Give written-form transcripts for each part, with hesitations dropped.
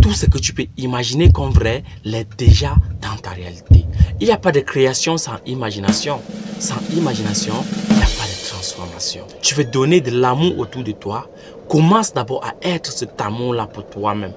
Tout ce que tu peux imaginer comme vrai l'est déjà dans ta réalité. Il n'y a pas de création sans imagination. Sans imagination, il n'y a pas de transformation. Tu veux donner de l'amour autour de toi. Commence d'abord à être cet amour-là pour toi-même.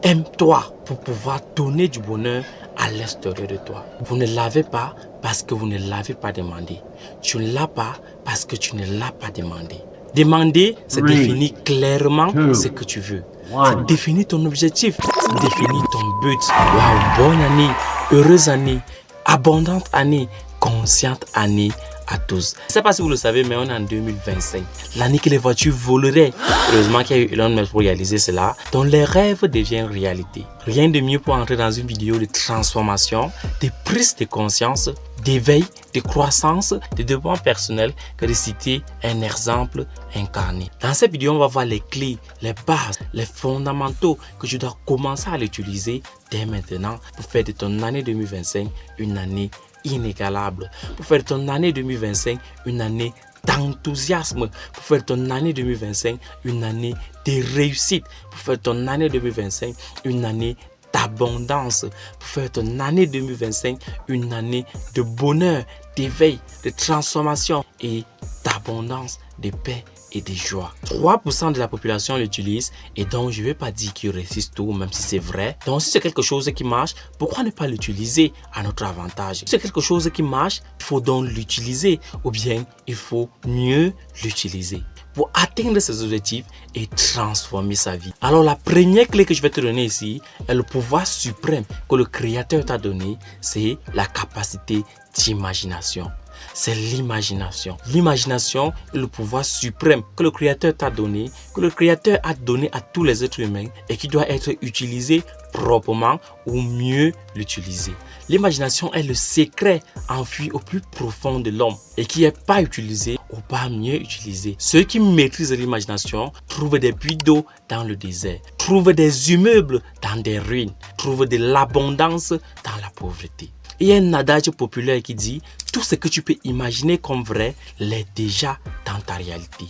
Aime-toi pour pouvoir donner du bonheur à l'extérieur de toi. Vous ne l'avez pas parce que vous ne l'avez pas demandé. Tu ne l'as pas parce que tu ne l'as pas demandé. Demander, c'est définir clairement ce que tu veux. C'est définir ton objectif. C'est définir ton but. Waouh, bonne année, heureuse année, abondante année, consciente année à tous. Je ne sais pas si vous le savez, mais on est en 2025. L'année que les voitures voleraient. Heureusement qu'il y a eu Elon Musk pour réaliser cela. Donc les rêves deviennent réalité. Rien de mieux pour entrer dans une vidéo de transformation, de prise de conscience, d'éveil, de croissance, de développement personnel que de citer un exemple incarné. Dans cette vidéo, on va voir les clés, les bases, les fondamentaux que tu dois commencer à l'utiliser dès maintenant pour faire de ton année 2025 une année inégalable, pour faire de ton année 2025 une année d'enthousiasme, pour faire de ton année 2025 une année de réussite, pour faire de ton année 2025 une année d'abondance, pour faire de ton année 2025 une année de bonheur, d'éveil, de transformation et d'abondance, de paix et de joie. 3% de la population l'utilise et donc je ne vais pas dire qu'ils réussissent tout, même si c'est vrai. Donc si c'est quelque chose qui marche, pourquoi ne pas l'utiliser à notre avantage? Si c'est quelque chose qui marche, il faut donc l'utiliser ou bien il faut mieux l'utiliser pour atteindre ses objectifs et transformer sa vie. Alors la première clé que je vais te donner ici est le pouvoir suprême que le Créateur t'a donné, c'est la capacité d'imagination. C'est l'imagination. L'imagination est le pouvoir suprême que le Créateur t'a donné, que le Créateur a donné à tous les êtres humains et qui doit être utilisé proprement ou mieux l'utiliser. L'imagination est le secret enfui au plus profond de l'homme et qui n'est pas utilisé ou pas mieux utilisé. Ceux qui maîtrisent l'imagination trouvent des puits d'eau dans le désert, trouvent des immeubles dans des ruines, trouvent de l'abondance dans la pauvreté. Il y a un adage populaire qui dit « Tout ce que tu peux imaginer comme vrai l'est déjà dans ta réalité. »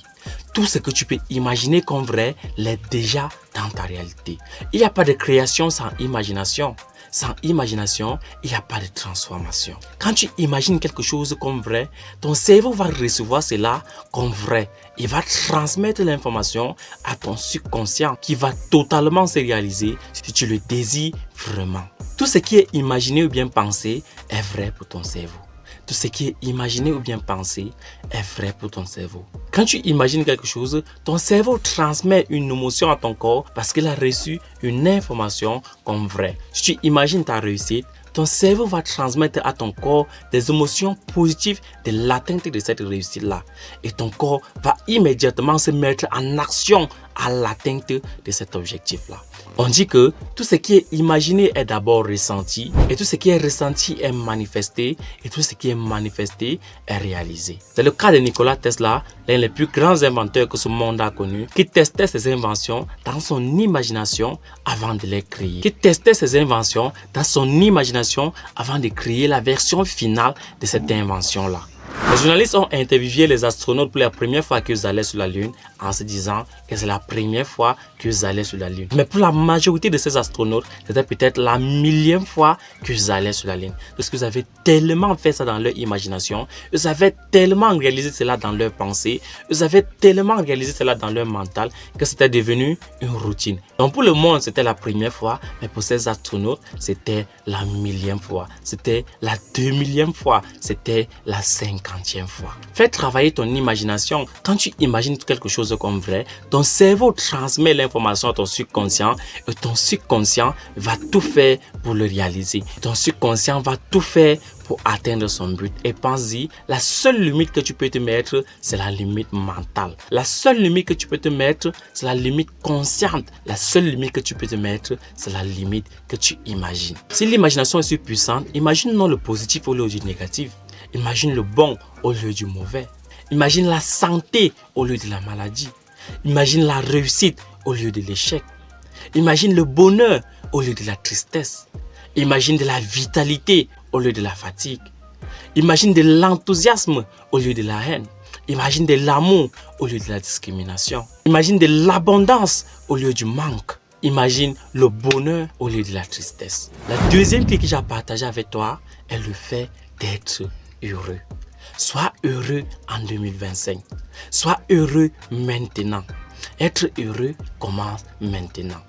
Tout ce que tu peux imaginer comme vrai l'est déjà dans ta réalité. Il n'y a pas de création sans imagination. Sans imagination, il n'y a pas de transformation. Quand tu imagines quelque chose comme vrai, ton cerveau va recevoir cela comme vrai. Il va transmettre l'information à ton subconscient qui va totalement se réaliser si tu le désires vraiment. Tout ce qui est imaginé ou bien pensé est vrai pour ton cerveau. Tout ce qui est imaginé ou bien pensé est vrai pour ton cerveau. Quand tu imagines quelque chose, ton cerveau transmet une émotion à ton corps parce qu'il a reçu une information comme vraie. Si tu imagines ta réussite, ton cerveau va transmettre à ton corps des émotions positives de l'atteinte de cette réussite-là. Et ton corps va immédiatement se mettre en action à l'atteinte de cet objectif-là. On dit que tout ce qui est imaginé est d'abord ressenti et tout ce qui est ressenti est manifesté et tout ce qui est manifesté est réalisé. C'est le cas de Nikola Tesla, l'un des plus grands inventeurs que ce monde a connu, qui testait ses inventions dans son imagination avant de les créer. Qui testait ses inventions dans son imagination avant de créer la version finale de cette invention-là. Les journalistes ont interviewé les astronautes pour la première fois qu'ils allaient sur la Lune en se disant que c'est la première fois qu'ils allaient sur la Lune. Mais pour la majorité de ces astronautes, c'était peut-être la millième fois qu'ils allaient sur la Lune. Parce qu'ils avaient tellement fait ça dans leur imagination, ils avaient tellement réalisé cela dans leur pensée, ils avaient tellement réalisé cela dans leur mental que c'était devenu une routine. Donc pour le monde, c'était la première fois, mais pour ces astronautes, c'était la millième fois, c'était la 2000e fois, c'était la 50e fois. Fais travailler ton imagination. Quand tu imagines quelque chose comme vrai, ton cerveau transmet l'information à ton subconscient et ton subconscient va tout faire pour le réaliser. Ton subconscient va tout faire pour atteindre son but. Et pense-y, la seule limite que tu peux te mettre, c'est la limite mentale. La seule limite que tu peux te mettre, c'est la limite consciente. La seule limite que tu peux te mettre, c'est la limite que tu imagines. Si l'imagination est si puissante, imagine non le positif au lieu du négatif. Imagine le bon au lieu du mauvais. Imagine la santé au lieu de la maladie. Imagine la réussite au lieu de l'échec. Imagine le bonheur au lieu de la tristesse. Imagine de la vitalité au lieu de la fatigue. Imagine de l'enthousiasme au lieu de la haine. Imagine de l'amour au lieu de la discrimination. Imagine de l'abondance au lieu du manque. imagine le bonheur au lieu de la tristesse. La deuxième clé que j'ai à partager avec toi est le fait d'être heureux. Sois heureux en 2025. Sois heureux maintenant. Être heureux commence maintenant.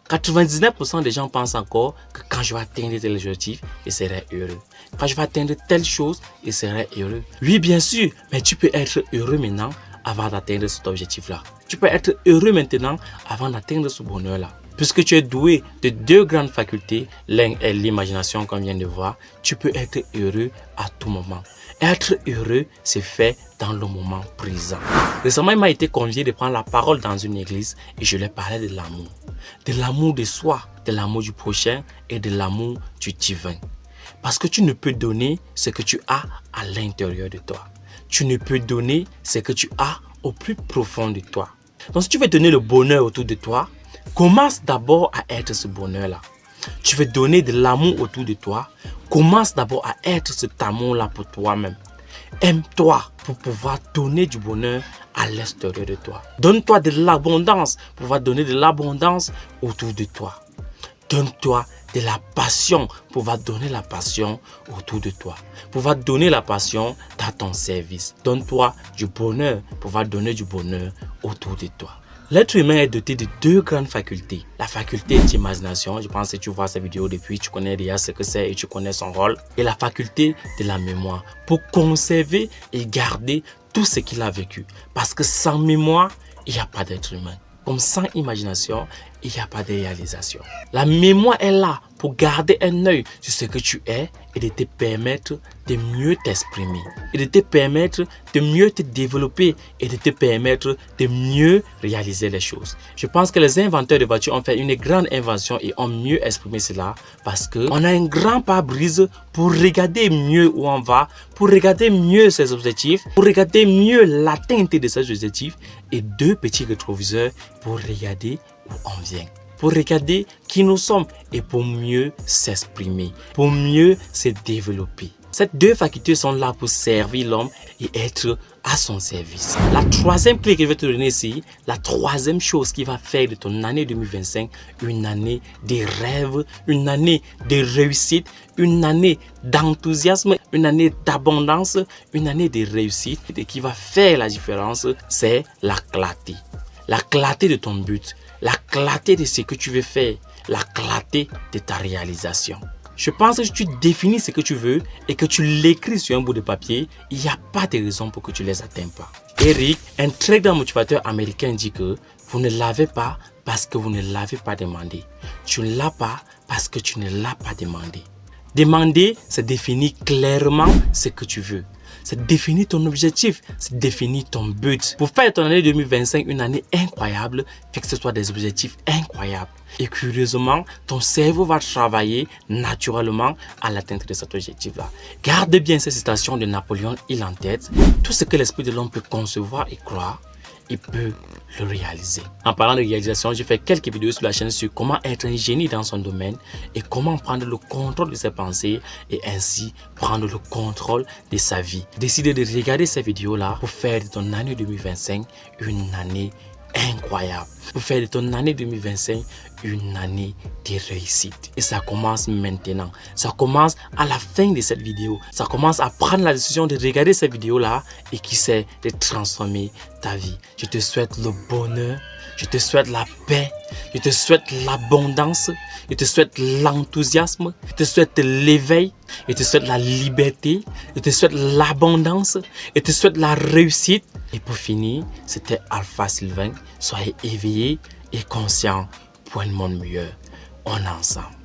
99% des gens pensent encore que quand je vais atteindre tel objectif, je serai heureux. Quand je vais atteindre telle chose, je serai heureux. Oui, bien sûr, mais tu peux être heureux maintenant avant d'atteindre cet objectif-là. Tu peux être heureux maintenant avant d'atteindre ce bonheur-là. Puisque tu es doué de deux grandes facultés, l'un est l'imagination comme on vient de voir, tu peux être heureux à tout moment. Être heureux, c'est fait dans le moment présent. Récemment, il m'a été convié de prendre la parole dans une église et je leur parlais de l'amour. De l'amour de soi, de l'amour du prochain et de l'amour du divin. Parce que tu ne peux donner ce que tu as à l'intérieur de toi. Tu ne peux donner ce que tu as au plus profond de toi. Donc si tu veux donner le bonheur autour de toi, commence d'abord à être ce bonheur-là. Tu veux donner de l'amour autour de toi, commence d'abord à être cet amour-là pour toi-même. Aime-toi pour pouvoir donner du bonheur à l'extérieur de toi. Donne-toi de l'abondance pour pouvoir donner de l'abondance autour de toi. Donne-toi de la passion pour pouvoir donner la passion autour de toi. Pour pouvoir donner la passion dans ton service. Donne-toi du bonheur pour pouvoir donner du bonheur autour de toi. L'être humain est doté de deux grandes facultés. La faculté d'imagination, je pense que tu vois cette vidéo depuis, tu connais déjà ce que c'est et tu connais son rôle. Et la faculté de la mémoire, pour conserver et garder tout ce qu'il a vécu. Parce que sans mémoire, il n'y a pas d'être humain. Comme sans imagination, il n'y a pas de réalisation. La mémoire est là pour garder un œil sur ce que tu es et de te permettre de mieux t'exprimer. Et de te permettre de mieux te développer et de te permettre de mieux réaliser les choses. Je pense que les inventeurs de voitures ont fait une grande invention et ont mieux exprimé cela parce qu'on a un grand pare-brise pour regarder mieux où on va, pour regarder mieux ses objectifs, pour regarder mieux l'atteinte de ses objectifs et deux petits rétroviseurs pour regarder où on vient, pour regarder qui nous sommes et pour mieux s'exprimer, pour mieux se développer. Ces deux facultés sont là pour servir l'homme et être à son service. La troisième clé que je vais te donner ici, la troisième chose qui va faire de ton année 2025 une année de rêve, une année de réussite, une année d'enthousiasme, une année d'abondance, une année de réussite et qui va faire la différence, c'est la clarté. La clarté de ton but, la clarté de ce que tu veux faire, la clarté de ta réalisation. Je pense que si tu définis ce que tu veux et que tu l'écris sur un bout de papier, il n'y a pas de raison pour que tu ne les atteignes pas. Eric, un très grand motivateur américain, dit que vous ne l'avez pas parce que vous ne l'avez pas demandé. Tu ne l'as pas parce que tu ne l'as pas demandé. Demander, c'est définir clairement ce que tu veux. C'est définir ton objectif, c'est définir ton but. Pour faire ton année 2025 une année incroyable, fixe-toi des objectifs incroyables. Et curieusement, ton cerveau va travailler naturellement à l'atteinte de cet objectif-là. Garde bien ces citations de Napoléon Hill en tête. Tout ce que l'esprit de l'homme peut concevoir et croire, il peut le réaliser. En parlant de réalisation, j'ai fait quelques vidéos sur la chaîne sur comment être un génie dans son domaine et comment prendre le contrôle de ses pensées et ainsi prendre le contrôle de sa vie. Décide de regarder ces vidéos-là pour faire de ton année 2025 une année incroyable. Pour faire de ton année 2025 une année de réussite. Et ça commence maintenant. Ça commence à la fin de cette vidéo. Ça commence à prendre la décision de regarder cette vidéo-là et qui sait de transformer ta vie. Je te souhaite le bonheur. Je te souhaite la paix. Je te souhaite l'abondance. Je te souhaite l'enthousiasme. Je te souhaite l'éveil. Je te souhaite la liberté. Je te souhaite l'abondance. Je te souhaite la réussite. Et pour finir, c'était Alpha Sylvain. Soyez éveillés et conscients pour un monde meilleur. On est ensemble.